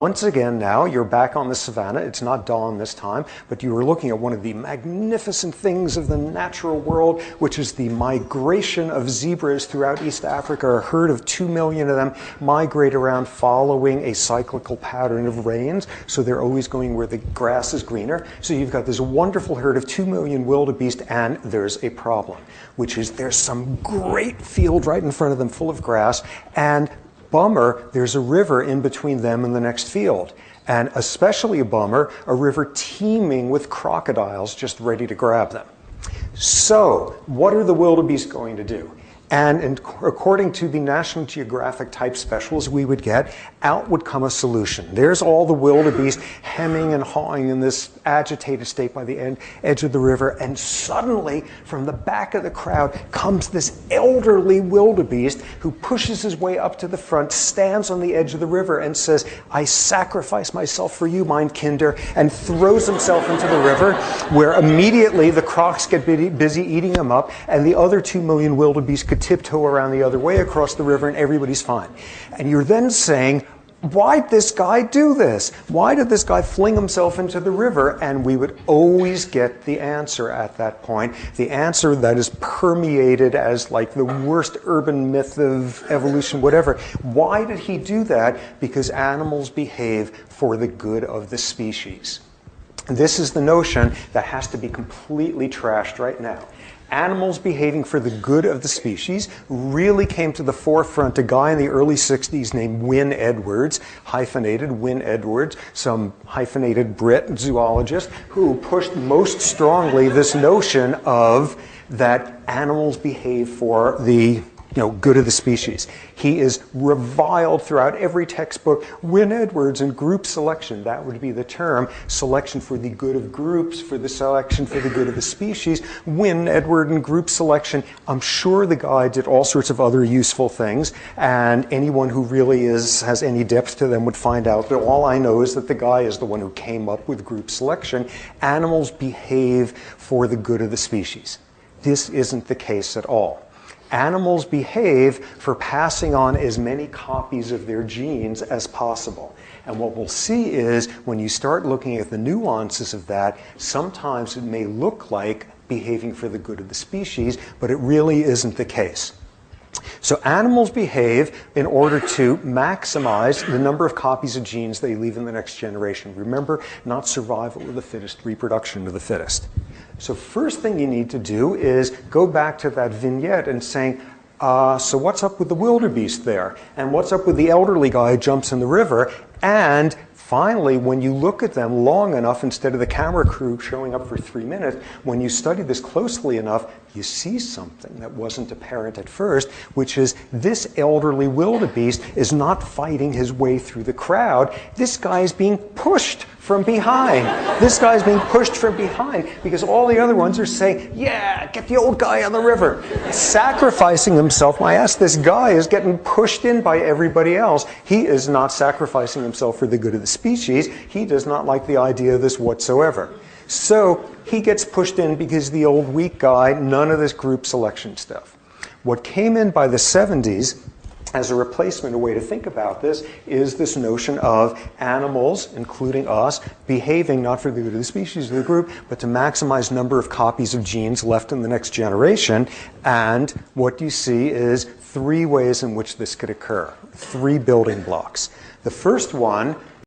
Once again now, you're back on the savannah. It's not dawn this time, but you are looking at one of the magnificent things of the natural world, which is the migration of zebras throughout East Africa. A herd of 2 million of them migrate around following a cyclical pattern of rains, so they're always going where the grass is greener. So you've got this wonderful herd of 2 million wildebeest, and there's a problem, which is there's some great field right in front of them full of grass, and bummer, there's a river in between them and the next field. And especially a bummer, a river teeming with crocodiles just ready to grab them. So, what are the wildebeest going to do? And according to the National Geographic type specials we would get, out would come a solution. There's all the wildebeest hemming and hawing in this agitated state by the edge of the river, and suddenly from the back of the crowd comes this elderly wildebeest who pushes his way up to the front, stands on the edge of the river and says, "I sacrifice myself for you, mein Kinder," and throws himself into the river, where immediately the crocs get busy eating him up, and the other 2 million wildebeest could tiptoe around the other way across the river, and everybody's fine. And you're then saying, why'd this guy do this? Why did this guy fling himself into the river? And we would always get the answer at that point, the answer that is permeated as like the worst urban myth of evolution, whatever. Why did he do that? Because animals behave for the good of the species. This is the notion that has to be completely trashed right now. Animals behaving for the good of the species really came to the forefront. A guy in the early 60s named Wynne Edwards, hyphenated Wynne Edwards, some hyphenated Brit zoologist, who pushed most strongly this notion of that animals behave for the good of the species. He is reviled throughout every textbook. Wynne Edwards and group selection, that would be the term, selection for the good of groups, for the selection for the good of the species. Wynne Edward and group selection, I'm sure the guy did all sorts of other useful things, and anyone who really has any depth to them would find out that all I know is that the guy is the one who came up with group selection. Animals behave for the good of the species. This isn't the case at all. Animals behave for passing on as many copies of their genes as possible. And what we'll see is when you start looking at the nuances of that, sometimes it may look like behaving for the good of the species, but it really isn't the case. So animals behave in order to maximize the number of copies of genes they leave in the next generation. Remember, not survival of the fittest, reproduction of the fittest. So first thing you need to do is go back to that vignette and saying, so what's up with the wildebeest there? And what's up with the elderly guy who jumps in the river? And finally, when you look at them long enough, instead of the camera crew showing up for 3 minutes, when you study this closely enough, you see something that wasn't apparent at first, which is this elderly wildebeest is not fighting his way through the crowd. This guy is being pushed from behind. This guy's being pushed from behind because all the other ones are saying, yeah, get the old guy on the river. Sacrificing himself. My ass, this guy is getting pushed in by everybody else. He is not sacrificing himself for the good of the species. He does not like the idea of this whatsoever. So he gets pushed in because the old weak guy, none of this group selection stuff. What came in by the 70s as a replacement, a way to think about this, is this notion of animals, including us, behaving not for the good of the species or the group, but to maximize number of copies of genes left in the next generation. And what you see is 3 ways in which this could occur, 3 building blocks. The first one